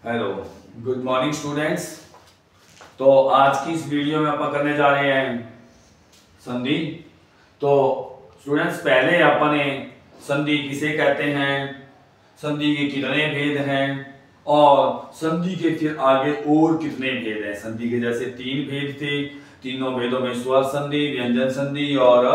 Hello, good morning students. तो आज की इस वीडियो में अपन करने जा रहे हैं संधि। तो स्टूडेंट्स, पहले अपने संधि किसे कहते हैं, संधि के कितने भेद हैं और संधि के फिर आगे और कितने भेद हैं। संधि के जैसे 3 भेद थे, तीनों भेदों में स्वर संधि, व्यंजन संधि और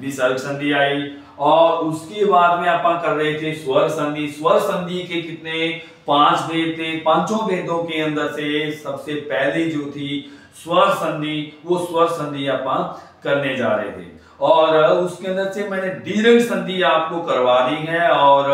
विसर्ग संधि आई। और उसके बाद में अपन कर रहे थे स्वर संधि। स्वर संधि के कितने 5 भेद थे। पांचों भेदों के अंदर से सबसे पहले जो थी स्वर संधि, वो स्वर संधि अपन करने जा रहे थे। और उसके अंदर से मैंने दीर्घ संधि आपको करवा दी है। और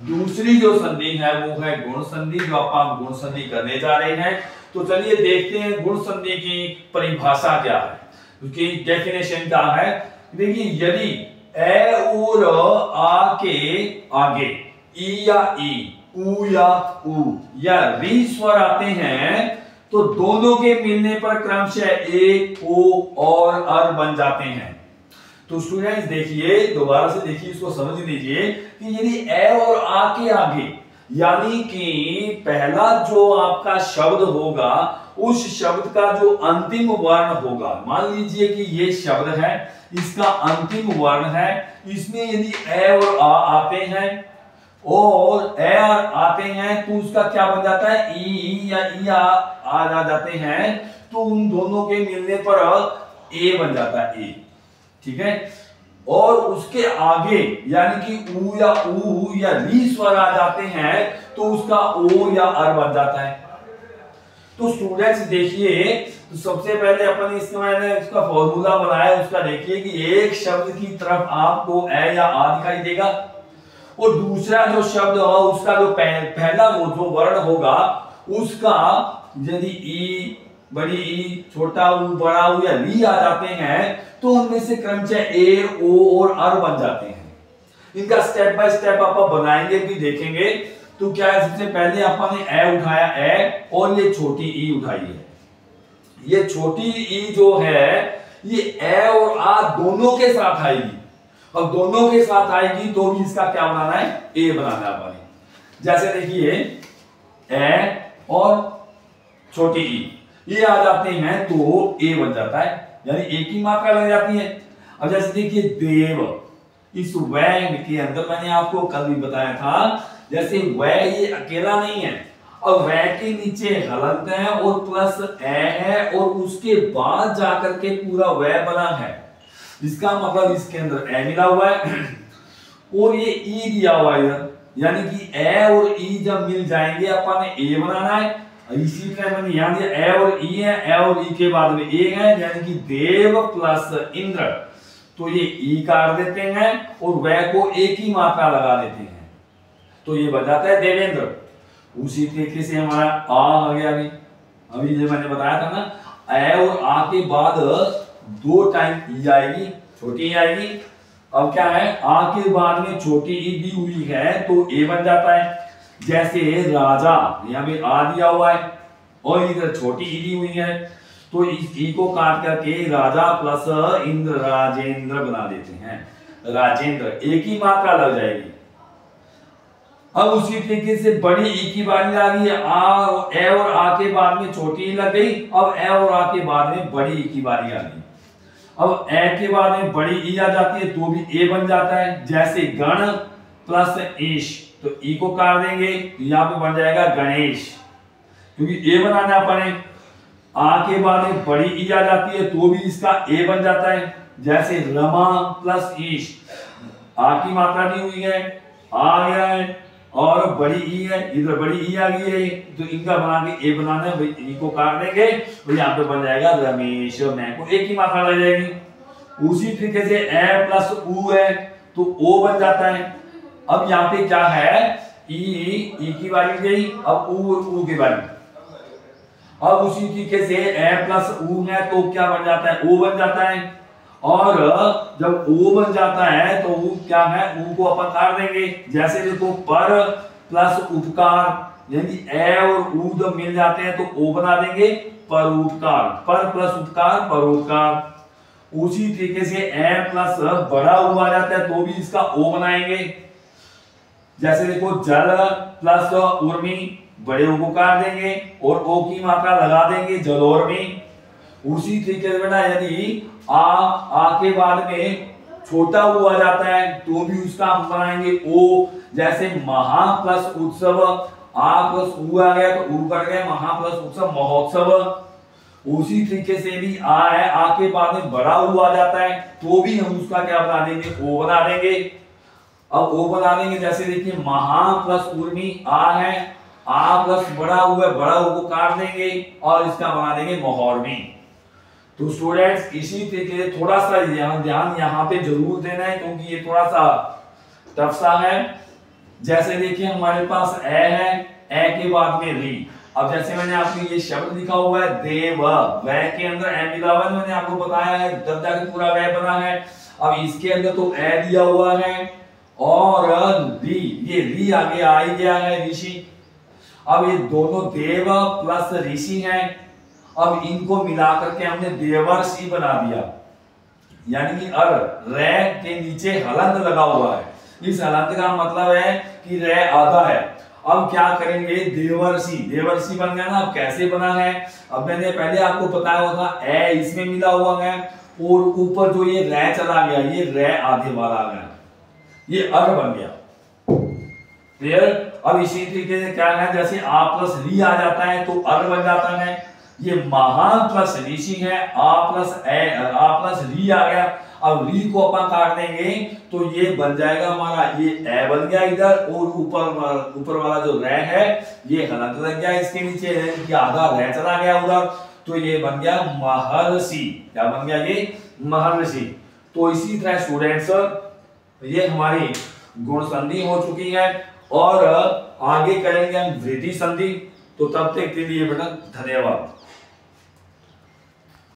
दूसरी जो संधि है वो है गुण संधि, जो अपन गुण संधि करने जा रहे हैं। तो चलिए देखते हैं गुण संधि की परिभाषा क्या है, उसकी डेफिनेशन क्या है। देखिए, यदि ए और आ के आगे ई या ई, ऊ या ऊ या री स्वर आते हैं तो दोनों के मिलने पर क्रमशः ए, ओ और अर बन जाते हैं। तो स्टूडेंट्स देखिए, दोबारा से देखिए, इसको समझ लीजिए कि यदि ए और आ के आगे, यानी कि पहला जो आपका शब्द होगा उस शब्द का जो अंतिम वर्ण होगा, मान लीजिए कि ये शब्द है, इसका अंतिम वर्ण है, इसमें यदि ए और आ आते हैं और ए आते हैं तो उसका क्या बन जाता है, ई या ई आ जाते हैं तो उन दोनों के मिलने पर ए बन जाता है, ए। ठीक है। और उसके आगे यानी कि ऊ या री स्वर आ जाते हैं तो उसका ओ या अर बन जाता है। तो स्टूडेंट्स देखिए, तो सबसे पहले अपन मैंने इसका फॉर्मूला बनाया, उसका देखिए कि एक शब्द की तरफ आपको ए या आ दिखाई देगा और दूसरा जो शब्द होगा उसका जो पहला वो जो वर्ण होगा उसका यदि ई, बड़ी ई, छोटा ऊ, बड़ा ऊ या री आ जाते हैं तो उनमें से क्रमशः ए, ओ और अर बन जाते हैं। इनका स्टेप बाय स्टेप आप बनाएंगे भी देखेंगे। तो क्या है, सबसे पहले अपन ने ए उठाया, ए, और ये छोटी ई उठाई है। ये छोटी ई जो है ये ए और आ दोनों के साथ आएगी। अब दोनों के साथ आएगी तो भी इसका क्या बनाना है, ए बनाना है अपन। जैसे देखिए, ए और छोटी ई ये आ जाते हैं तो ए बन जाता है, यानी एक ही मात्रा लग जाती है। अब जैसे देखिए देव, इस वैंग के अंदर मैंने आपको कल भी बताया था, जैसे वै ये अकेला नहीं है, और वै के नीचे हलंत है और प्लस ए है और उसके बाद जाकर के पूरा वै बना है। इसका मतलब इसके अंदर ए मिला हुआ है और ये ई दिया हुआ है, यानी कि ए और ई जब मिल जाएंगे अपन ने ए बनाना है। इसी तरह मैंने यहां दिया ए और ई है, ए और ई के बाद में ए है, यानी कि देव प्लस इंद्र, तो ये ई काट देते हैं और वै को एक ही मात्रा लगा देते हैं तो ये बन जाता है देवेंद्र। उसी तरीके से हमारा आ गया, अभी जो मैंने बताया था ना, ए और आ के बाद 2 टाइम ई आएगी, छोटी ई आएगी। अब क्या है, आ के बाद में छोटी ई दी हुई है तो ए बन जाता है। जैसे राजा, यहां भी आ दिया हुआ है और इधर छोटी ई दी हुई है तो इस ई को काट करके राजा प्लस इंद्र राजेंद्र बना देते हैं, राजेंद्र, एक ही मात्रा लग जाएगी। अब उसी तरीके से बड़ी ई की बारी आ गई, आ ए और आ के बाद में छोटी ई लग गई। अब ए और आ के बाद में बड़ी ई की बारी आ गई। अब ए के बाद में बड़ी ई आ जाती है तो भी ए बन जाता है। जैसे गण प्लस ईश, तो ई को काट देंगे तो यहां पे बन जाएगा गणेश, क्योंकि ए बनाना अपन। आ के बाद में बड़ी ई आ जाती है तो भी इसका ए बन जाता है। जैसे रमा प्लस ईश, आ की मात्रा दी हुई है, आ गया है और बड़ी ई है, इधर बड़ी ई आ गई है तो इनका बना के ए बनाना है, ई को काट देंगे तो यहाँ पे बन जाएगा रमेश, मैं को एक ही मात्रा लग जाएगी। उसी तरीके से ए प्लस ऊ है तो ओ बन जाता है। अब यहाँ पे क्या है, ई की बारी गई, अब ऊ की बारी। अब उसी तरीके से ए प्लस ऊ है तो क्या बन जाता है, ओ बन जाता है। और जब ओ बन जाता है तो ऊ क्या है, ऊ को अपन काट देंगे। जैसे देखो पर प्लस उपकार, यानी ए और ऊ जब मिल जाते हैं तो ओ बना देंगे परोपकार, पर प्लस उपकार परोपकार। उसी तरीके से ए प्लस बड़ा ऊ आ जाता है तो भी इसका ओ बनाएंगे। जैसे देखो जल प्लस उर्मी, बड़े ऊ को काट देंगे और ओ की मात्रा लगा देंगे जलोर में। उसी तरीके से बेटा यदि आ के बाद में छोटा ऊ आ जाता है तो भी उसका हम बनाएंगे ओ। जैसे महा प्लस उत्सव, आ प्लस ऊ आ गया तो ऊ कट गया, महा प्लस उत्सव महोत्सव। उसी तरीके से भी आ है, आ के बाद में बड़ा ऊ आ जाता है तो भी हम उसका क्या बना देंगे, ओ बना देंगे। अब ओ बना देंगे, जैसे देखिए महा प्लस उर्मी आ है, आ प्लस बड़ा ऊ है, बड़ा ऊ को काट देंगे और इसका बना देंगे महोर्मी। तो स्टूडेंट्स इसी तरीके से थोड़ा सा ध्यान यहाँ पे जरूर देना है क्योंकि ये थोड़ा सा टफ सा है। जैसे देखिए हमारे पास ए है, ए के बाद में री। अब जैसे मैंने आपको ये शब्द लिखा हुआ है देव, वह के अंदर ए मिला हुआ है, मैंने आपको बताया है तब जाके पूरा वह बना है। अब इसके अंदर तो ए दिया हुआ है और री, ये री आगे आ ही गया है ऋषि। अब ये दोनों देव प्लस ऋषि हैं, अब इनको मिलाकर के हमने देवर्षि बना दिया। यानी कि रे के नीचे हलंत लगा हुआ है, इस हलंत का मतलब है कि रे आधा है। अब क्या करेंगे, देवर्षि, देवर्षि बन गया ना। अब कैसे बना है, अब मैंने पहले आपको बताया होगा ए इसमें मिला हुआ है और ऊपर जो ये रे चला गया, ये रे आधे वाला आ गया, ये बन गया। क्लियर। अब इसी तरीके से क्या है, जैसे आ प्लस री आ जाता है तो बन जाता है। ये महान प्लस ऋषि है, आ प्लस री आ गया। अब री को अपन काट देंगे तो ये बन जाएगा हमारा, ये ए बन गया इधर और ऊपर वाला जो रे है ये हलंत लग गया इसके नीचे, कि आधा रे चला गया उधर, तो ये बन गया महर्षि। क्या बन गया, ये महर्षि। तो इसी तरह स्टूडेंट्स ये हमारी गुण संधि हो चुकी है और आगे करेंगे हम वृद्धि संधि। तो तब तक के लिए बेटा धन्यवाद।